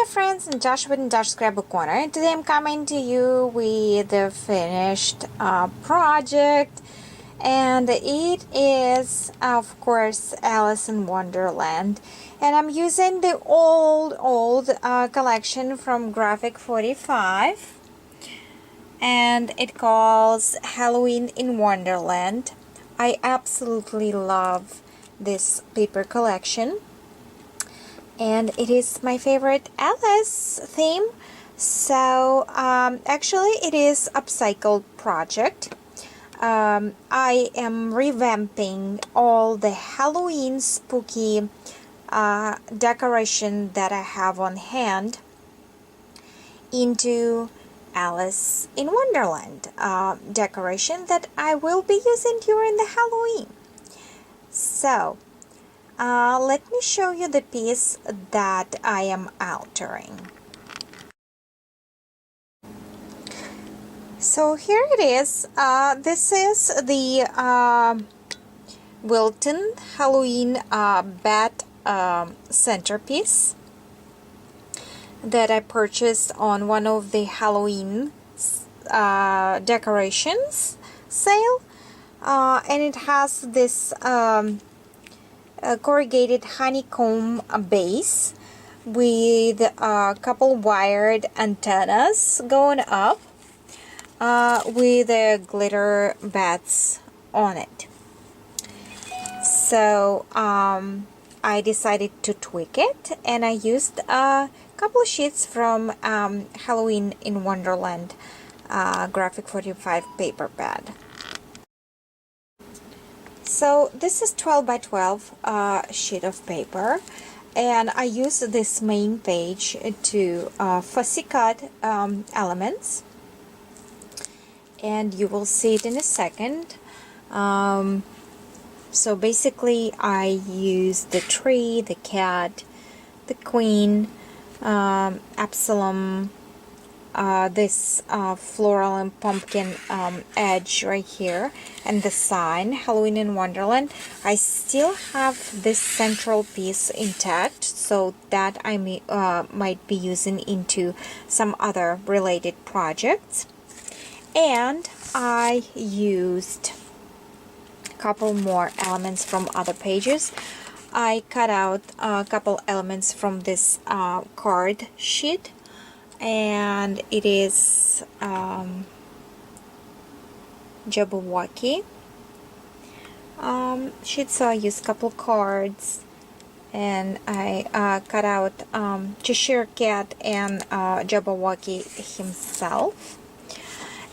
friends, Natasha with Natasha'ScrapbooKorner, and today I'm coming to you with the finished project, and it is of course Alice in Wonderland, and I'm using the old collection from Graphic 45, and it calls Halloween in Wonderland. I absolutely love this paper collection, and it is my favorite Alice theme. So actually it is upcycled project. I am revamping all the Halloween spooky decoration that I have on hand into Alice in Wonderland decoration that I will be using during the Halloween. So let me show you the piece that I am altering. So here it is. This is the Wilton Halloween bat centerpiece that I purchased on one of the Halloween decorations sale, and it has this corrugated honeycomb base with a couple wired antennas going up with glitter bats on it. So I decided to tweak it, and I used a couple of sheets from Halloween in Wonderland Graphic 45 paper pad. So this is 12 by 12 sheet of paper, and I use this main page to fussy cut elements, and you will see it in a second. So basically I use the tree, the cat, the queen, Absalom, this floral and pumpkin edge right here, and the sign Halloween in Wonderland. I still have this central piece intact, so that I might be using into some other related projects. And I used a couple more elements from other pages. I cut out a couple elements from this card sheet, and it is Jabberwocky sheet, so I used a couple cards, and I cut out Cheshire Cat and Jabberwocky himself.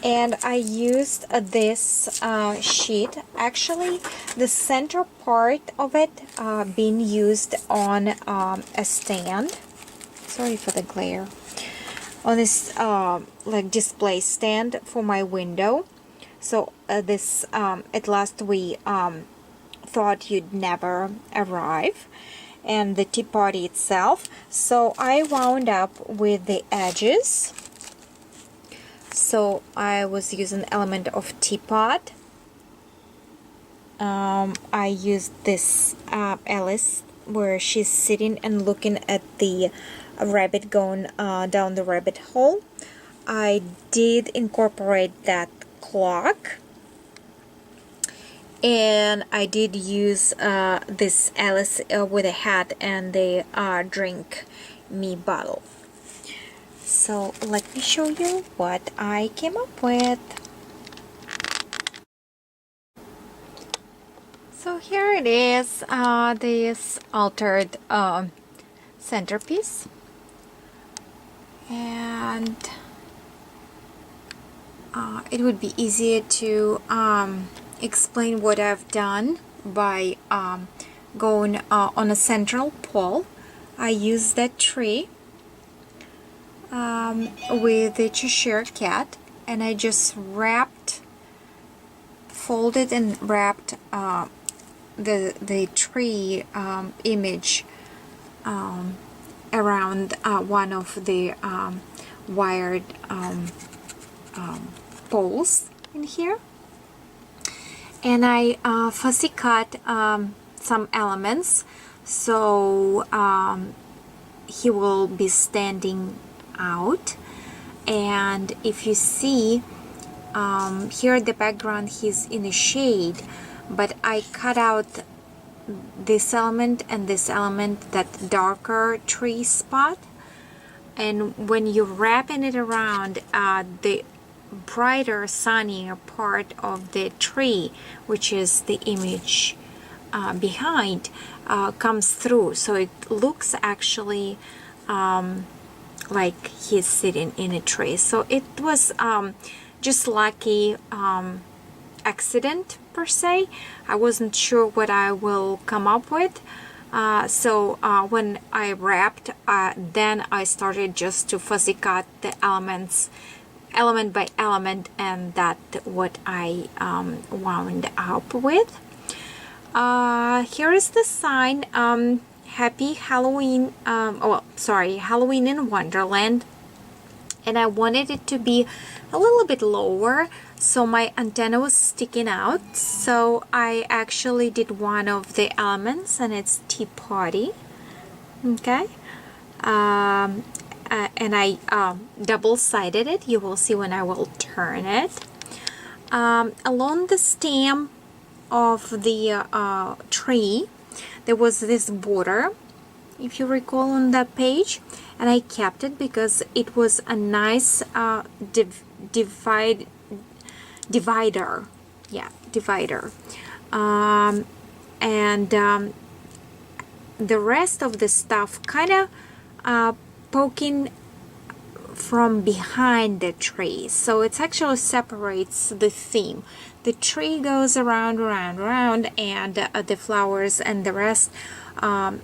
And I used this sheet, actually the center part of it being used on a stand, sorry for the glare, on this like display stand for my window. So this at last we thought you'd never arrive, and the teapot itself. So I wound up with the edges. So I was using an element of teapot. I used this Alice where she's sitting and looking at the rabbit going down the rabbit hole. I did incorporate that clock, and I did use this Alice with a hat and the drink me bottle. So let me show you what I came up with. So here it is, this altered centerpiece, and it would be easier to explain what I've done by going on a central pole. I used that tree with the Cheshire Cat, and I just folded and wrapped the tree image around one of the wired poles in here, and I fussy cut some elements. So he will be standing out. And if you see here at the background, he's in a shade, but I cut out this element and this element, that darker tree spot, and when you're wrapping it around, the brighter, sunnier part of the tree, which is the image behind, comes through, so it looks actually like he's sitting in a tree. So it was just lucky accident per se. I wasn't sure what I will come up with. So when I wrapped, then I started just to fuzzy cut the elements, element by element, and that's what I wound up with. Here is the sign, Happy Halloween, Halloween in Wonderland. And I wanted it to be a little bit lower, so my antenna was sticking out. So I actually did one of the elements, and it's Teapotty. Okay. And I double-sided it. You will see when I will turn it. Along the stem of the tree, there was this border, if you recall, on that page, and I kept it because it was a nice divider. Yeah, divider. The rest of the stuff kind of poking from behind the tree, so it actually separates the theme. The tree goes around, and the flowers and the rest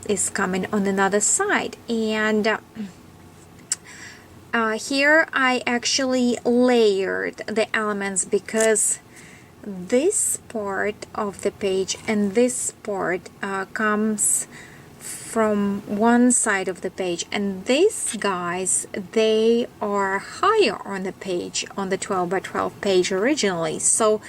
is coming on another side. And here I actually layered the elements, because this part of the page and this part comes from one side of the page, and these guys, they are higher on the page, on the 12 by 12 page originally. So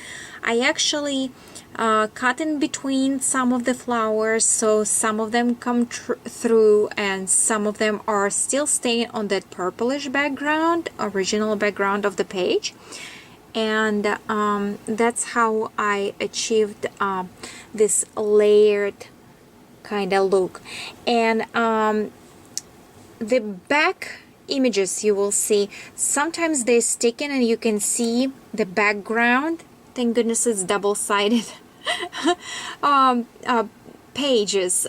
I actually cut in between some of the flowers, so some of them come through and some of them are still staying on that purplish background, original background of the page. And that's how I achieved this layered kind of look. And the back images, you will see sometimes they're sticking and you can see the background. Thank goodness it's double-sided pages.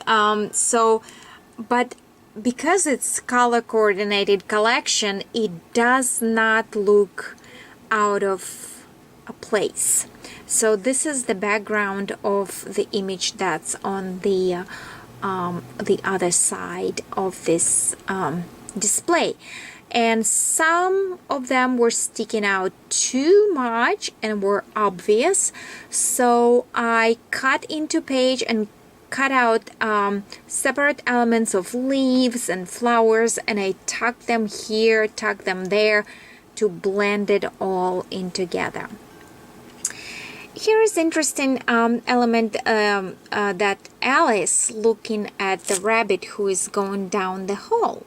But because it's color coordinated collection, it does not look out of a place. So this is the background of the image that's on the other side of this display. And some of them were sticking out too much and were obvious. So I cut into page and cut out separate elements of leaves and flowers, and I tucked them here, tucked them there to blend it all in together. Here is interesting element that Alice looking at the rabbit who is going down the hall.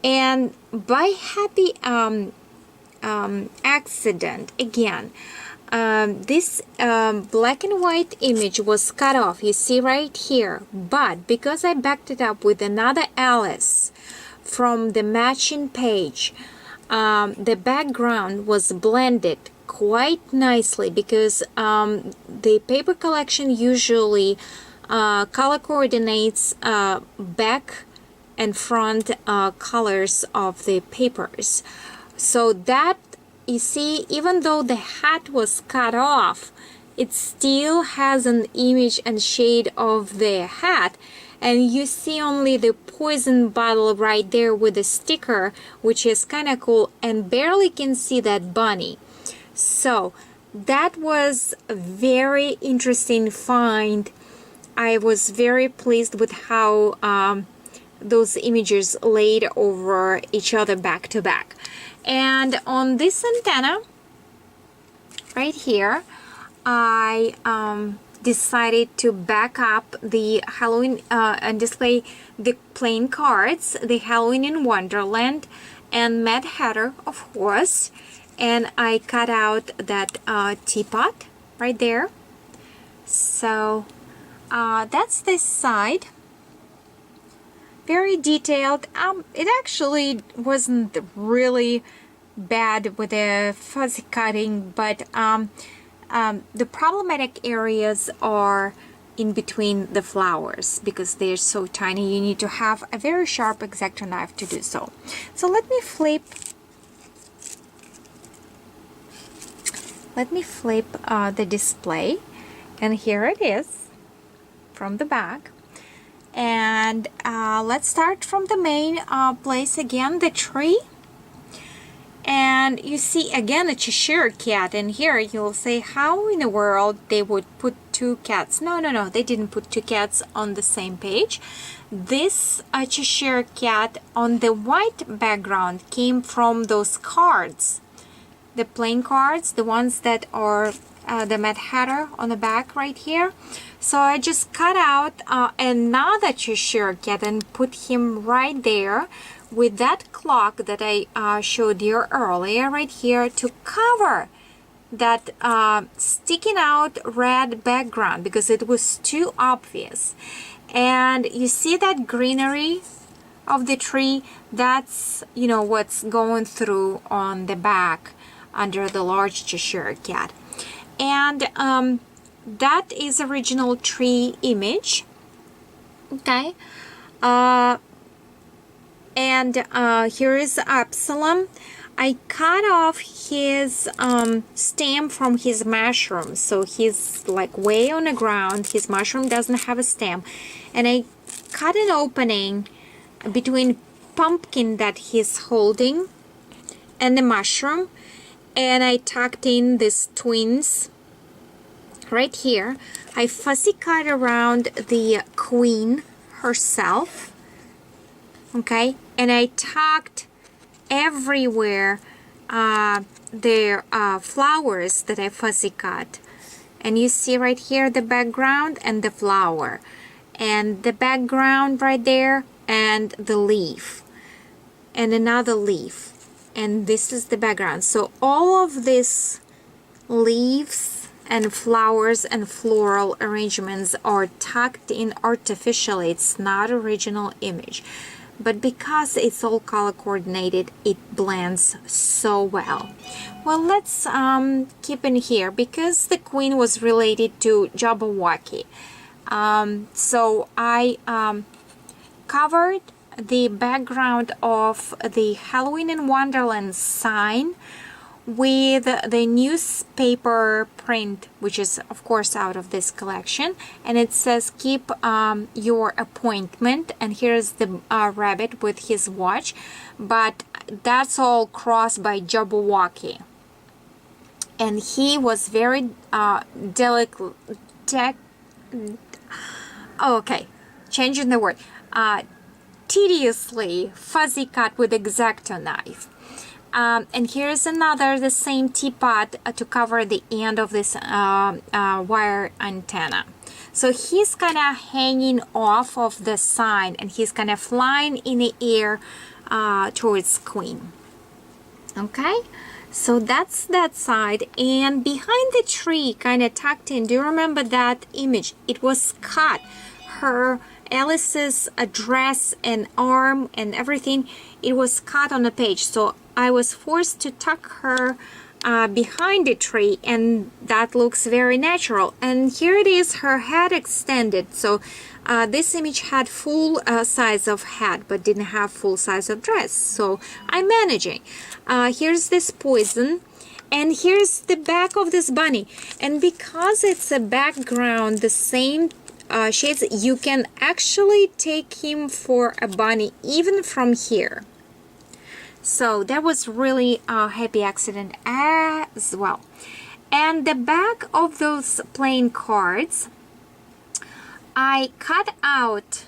And by happy accident, again, this black and white image was cut off, you see right here. But because I backed it up with another Alice from the matching page, the background was blended quite nicely, because the paper collection usually color coordinates back and front colors of the papers. So that, you see, even though the hat was cut off, it still has an image and shade of the hat. And you see only the poison bottle right there with the sticker, which is kind of cool, and barely can see that bunny. So that was a very interesting find. I was very pleased with how those images laid over each other back to back. And on this antenna right here, I decided to back up the Halloween and display the plain cards, the Halloween in Wonderland and Mad Hatter, of course. And I cut out that teapot right there. So that's this side. Very detailed. It actually wasn't really bad with the fuzzy cutting, but the problematic areas are in between the flowers because they're so tiny. You need to have a very sharp X-Acto knife to do so. So let me flip the display, and here it is from the back. And let's start from the main place again, the tree. And you see again a Cheshire cat, and here you'll say, how in the world they would put two cats? No, they didn't put two cats on the same page. This Cheshire cat on the white background came from those cards, the plain cards, the ones that are the Mad Hatter on the back right here. So I just cut out another Cheshire cat and put him right there with that clock that I showed you earlier right here to cover that sticking out red background because it was too obvious. And you see that greenery of the tree? That's, you know, what's going through on the back under the large Cheshire cat. And that is original tree image. Okay. And here is Absalom. I cut off his stem from his mushroom, so he's like way on the ground. His mushroom doesn't have a stem, and I cut an opening between pumpkin that he's holding and the mushroom, and I tucked in these twins right here. I fussy cut around the queen herself, okay, and I tucked everywhere the flowers that I fussy cut. And you see right here the background and the flower, and the background right there, and the leaf, and another leaf, and this is the background. So all of these leaves and flowers and floral arrangements are tucked in artificially. It's not original image. But because it's all color coordinated, it blends so well. Well, let's keep in here because the queen was related to Jabberwocky. So I covered the background of the Halloween in Wonderland sign with the newspaper print, which is of course out of this collection, and it says keep your appointment, and here's the rabbit with his watch, but that's all crossed by Jabberwocky, and he was very changing the word, tediously fuzzy cut with X-Acto knife. And here's another, the same teapot to cover the end of this wire antenna. So he's kind of hanging off of the sign, and he's kind of flying in the air towards Queen. Okay, so that's that side. And behind the tree, kind of tucked in, do you remember that image? It was cut. Alice's dress and arm and everything, it was cut on the page. So I was forced to tuck her behind the tree, and that looks very natural. And here it is, her head extended. So this image had full size of head but didn't have full size of dress. So I'm managing. Here's this poison, and here's the back of this bunny. And because it's a background, the same shades, you can actually take him for a bunny even from here. So that was really a happy accident as well. And the back of those plain cards, I cut out,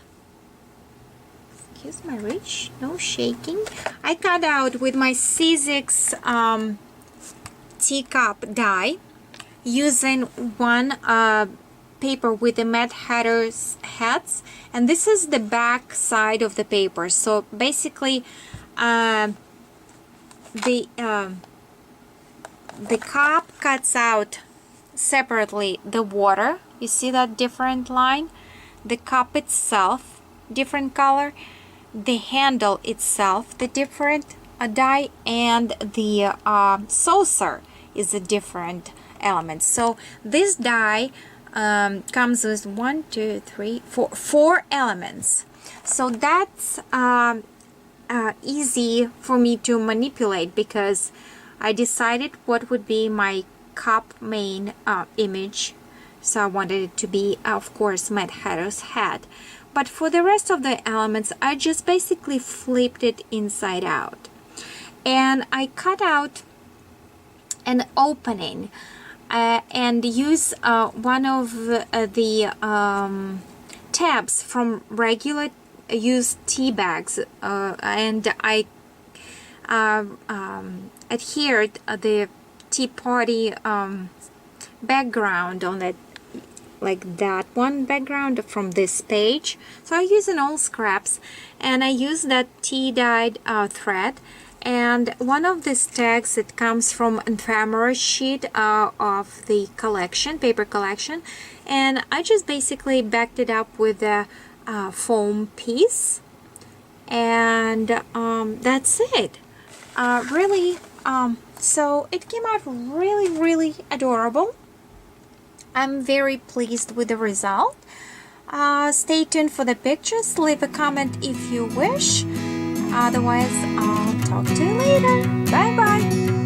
excuse my reach, no shaking, I cut out with my C6 teacup die using one paper with the Mad Hatter's hats, and this is the back side of the paper. So basically the cup cuts out separately the water. You see that different line? The cup itself, different color. The handle itself, the different dye, and the saucer is a different element. So this die comes with 4 elements. So that's easy for me to manipulate, because I decided what would be my cup main image. So I wanted it to be, of course, Mad Hatter's hat. But for the rest of the elements, I just basically flipped it inside out. And I cut out an opening and use one of the tabs from regular use tea bags, and I adhered the tea party background on it, like that one background from this page. So I use an old scraps, and I use that tea dyed thread, and one of these tags that comes from ephemera sheet of the collection, paper collection, and I just basically backed it up with a foam piece, and that's it. Really, so it came out really adorable. I'm very pleased with the result. Stay tuned for the pictures. Leave a comment if you wish. Otherwise, I'll talk to you later. Bye bye.